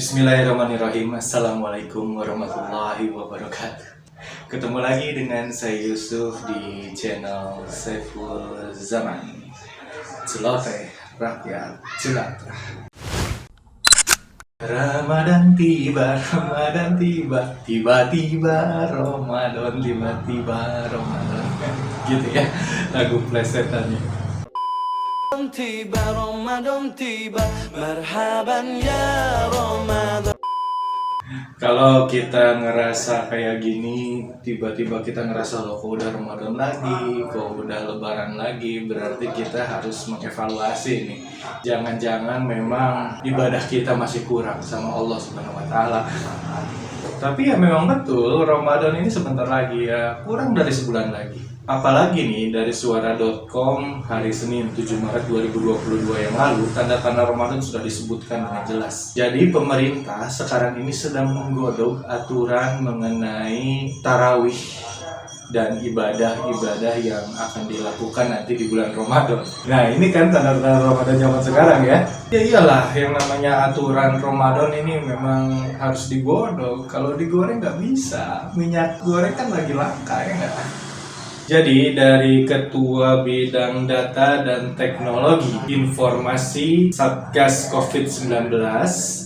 Bismillahirrahmanirrahim. Assalamualaikum warahmatullahi wabarakatuh. Ketemu lagi dengan saya Yusuf di channel Saiful Zaman. Celoteh rakyat jelantah. Ramadan tiba, tiba-tiba Ramadan, tiba-tiba Ramadan. Gitu ya, lagu plesetannya. Tiba Ramadan tiba, marhaban ya Ramadan. Kalau kita ngerasa kayak gini, tiba-tiba kita ngerasa loh kok udah Ramadan lagi, kok udah Lebaran lagi, berarti kita harus mengevaluasi nih. Jangan-jangan memang ibadah kita masih kurang sama Allah Subhanahu wa Ta'ala. Tapi ya memang betul, Ramadan ini sebentar lagi ya, kurang dari sebulan lagi. Apalagi nih dari suara.com hari Senin 7 Maret 2022 yang lalu, tanda-tanda Ramadan sudah disebutkan dengan jelas. Jadi pemerintah sekarang ini sedang menggodok aturan mengenai tarawih dan ibadah-ibadah yang akan dilakukan nanti di bulan Ramadan. Nah ini kan tanda-tanda Ramadan zaman sekarang ya. Ya iyalah, yang namanya aturan Ramadan ini memang harus digodok. Kalau digoreng nggak bisa, minyak goreng kan lagi langka ya nggak? Jadi dari Ketua Bidang Data dan Teknologi Informasi Satgas COVID-19,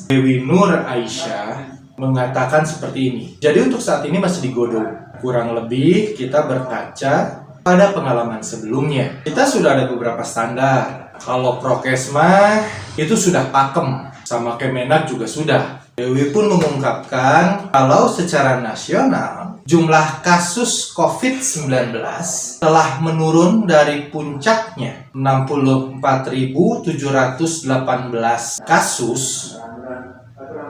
Dewi Nur Aisyah, mengatakan seperti ini. Jadi untuk saat ini masih digodok. Kurang lebih kita berkaca pada pengalaman sebelumnya. Kita sudah ada beberapa standar. Kalau prokes mah itu sudah pakem, sama Kemenak juga sudah. Dewi pun mengungkapkan kalau secara nasional jumlah kasus COVID-19 telah menurun dari puncaknya 64.718 kasus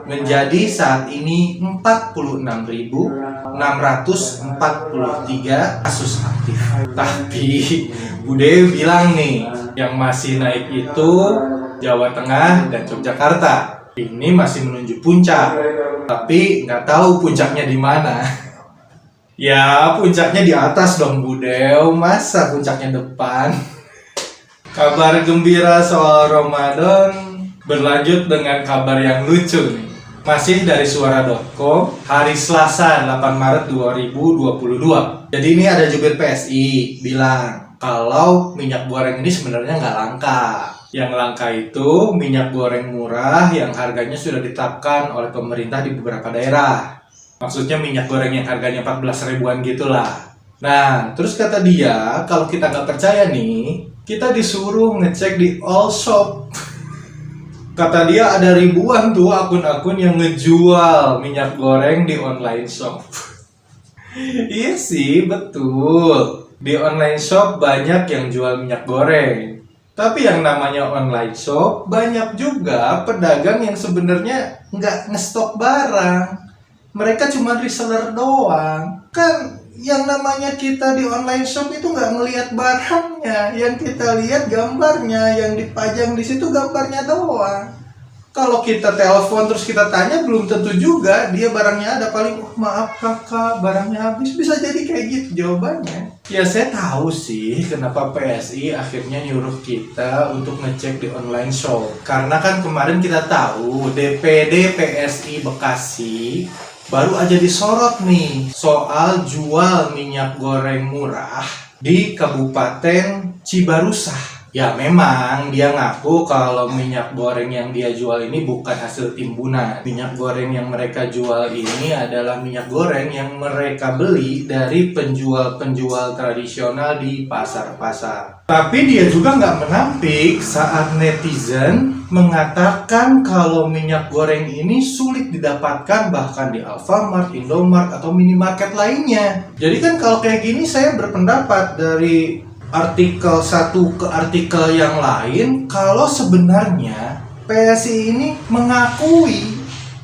menjadi saat ini 46.643 kasus aktif. Tapi Bu Dewi bilang nih, yang masih naik itu Jawa Tengah dan Yogyakarta. Ini masih menuju puncak, tapi nggak tahu puncaknya di mana. Ya, puncaknya di atas dong, Bu Dew. Masa puncaknya depan? Kabar gembira soal Ramadan berlanjut dengan kabar yang lucu nih. Masih dari suara.com, hari Selasa 8 Maret 2022. Jadi ini ada jubir PSI bilang kalau minyak goreng ini sebenarnya nggak langka. Yang langka itu minyak goreng murah yang harganya sudah ditetapkan oleh pemerintah di beberapa daerah. Maksudnya minyak goreng yang harganya 14 ribuan gitulah. Nah, terus kata dia, kalau kita nggak percaya nih, kita disuruh ngecek di all shop. Kata dia ada ribuan tuh akun-akun yang ngejual minyak goreng di online shop. Iya sih, betul. Di online shop banyak yang jual minyak goreng. Tapi yang namanya online shop, banyak juga pedagang yang sebenarnya nggak ngestok barang. Mereka cuma reseller doang. Kan yang namanya kita di online shop itu nggak ngelihat barangnya. Yang kita lihat gambarnya, yang dipajang di situ gambarnya doang. Kalau kita telepon terus kita tanya, belum tentu juga dia barangnya ada. Paling, oh, maaf kakak, barangnya habis. Bisa jadi kayak gitu jawabannya. Ya saya tahu sih kenapa PSI akhirnya nyuruh kita untuk ngecek di online shop. Karena kan kemarin kita tahu DPD PSI Bekasi baru aja disorot nih soal jual minyak goreng murah di Kabupaten Cibarusah. Ya memang dia ngaku kalau minyak goreng yang dia jual ini bukan hasil timbunan. Minyak goreng yang mereka jual ini adalah minyak goreng yang mereka beli dari penjual-penjual tradisional di pasar-pasar. Tapi dia juga nggak menampik saat netizen mengatakan kalau minyak goreng ini sulit didapatkan bahkan di Alfamart, Indomart, atau minimarket lainnya. Jadi kan kalau kayak gini saya berpendapat dari artikel satu ke artikel yang lain, kalau sebenarnya PSI ini mengakui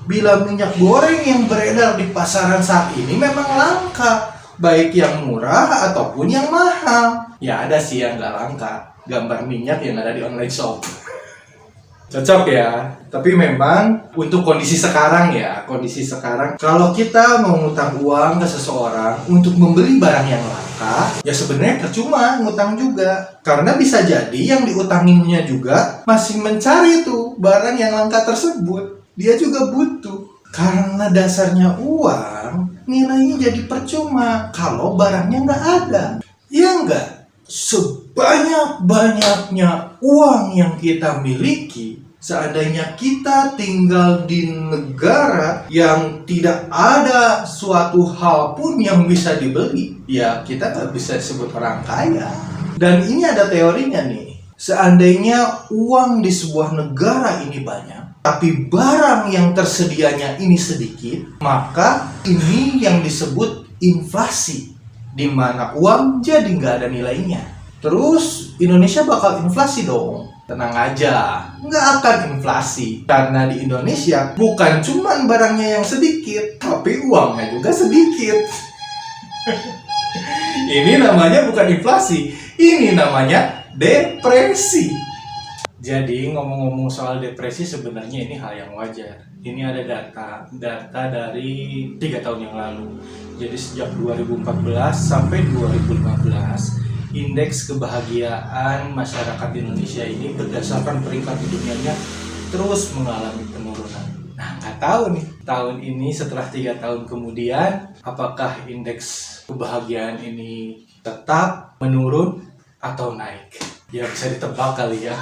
bila minyak goreng yang beredar di pasaran saat ini memang langka, baik yang murah ataupun yang mahal. Ya ada sih yang nggak langka, gambar minyak yang ada di online shop. Cocok ya, tapi memang untuk kondisi sekarang kalau kita mau ngutang uang ke seseorang untuk membeli barang yang langka, ya sebenarnya percuma ngutang juga. Karena bisa jadi yang diutanginnya juga masih mencari tuh barang yang langka tersebut. dia juga butuh. Karena dasarnya uang, nilainya jadi percuma kalau barangnya nggak ada. Ya nggak? Sebanyak-banyaknya uang yang kita miliki, seandainya kita tinggal di negara yang tidak ada suatu hal pun yang bisa dibeli, ya kita nggak bisa disebut orang kaya. Dan ini ada teorinya nih. Seandainya uang di sebuah negara ini banyak, tapi barang yang tersedianya ini sedikit, maka ini yang disebut inflasi, di mana uang jadi nggak ada nilainya. Terus Indonesia bakal inflasi dong. Tenang aja, nggak akan inflasi. Karena di Indonesia bukan cuman barangnya yang sedikit, tapi uangnya juga sedikit. Ini namanya bukan inflasi, ini namanya depresi. Jadi ngomong-ngomong soal depresi, sebenarnya ini hal yang wajar. Ini ada data dari 3 tahun yang lalu. Jadi sejak 2014 sampai 2015, indeks kebahagiaan masyarakat di Indonesia ini berdasarkan peringkat di dunianya terus mengalami penurunan. Nah, nggak tahu nih, tahun ini setelah 3 tahun kemudian, apakah indeks kebahagiaan ini tetap menurun atau naik? Ya bisa ditebak kali ya.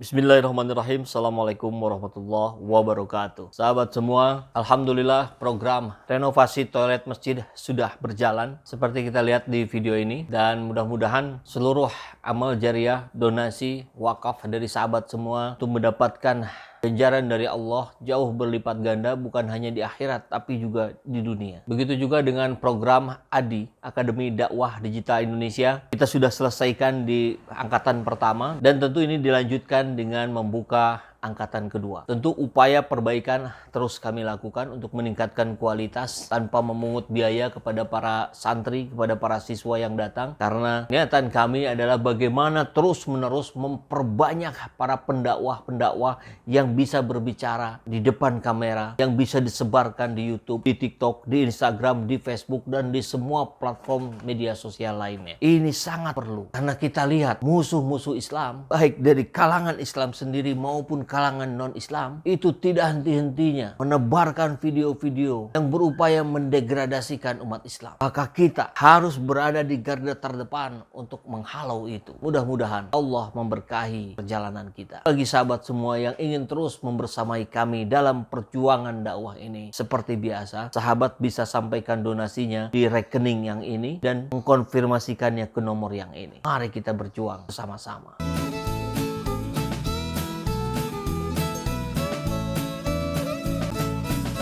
Bismillahirrahmanirrahim. Assalamualaikum warahmatullahi wabarakatuh. Sahabat semua, alhamdulillah program renovasi toilet masjid sudah berjalan seperti kita lihat di video ini, dan mudah-mudahan seluruh amal jariah, donasi, wakaf dari sahabat semua untuk mendapatkan ganjaran dari Allah jauh berlipat ganda, bukan hanya di akhirat tapi juga di dunia. Begitu juga dengan program ADI, Akademi Dakwah Digital Indonesia. Kita sudah selesaikan di angkatan pertama, dan tentu ini dilanjutkan dengan membuka angkatan kedua. Tentu upaya perbaikan terus kami lakukan untuk meningkatkan kualitas tanpa memungut biaya kepada para santri, kepada para siswa yang datang. Karena niatan kami adalah bagaimana terus-menerus memperbanyak para pendakwah-pendakwah yang bisa berbicara di depan kamera, yang bisa disebarkan di YouTube, di TikTok, di Instagram, di Facebook, dan di semua platform media sosial lainnya. Ini sangat perlu, karena kita lihat musuh-musuh Islam, baik dari kalangan Islam sendiri maupun kalangan non-Islam, itu tidak henti-hentinya menebarkan video-video yang berupaya mendegradasikan umat Islam. Maka kita harus berada di garda terdepan untuk menghalau itu. Mudah-mudahan Allah memberkahi perjalanan kita. Bagi sahabat semua yang ingin terus membersamai kami dalam perjuangan dakwah ini, seperti biasa, sahabat bisa sampaikan donasinya di rekening yang ini dan mengkonfirmasikannya ke nomor yang ini. Mari kita berjuang bersama-sama.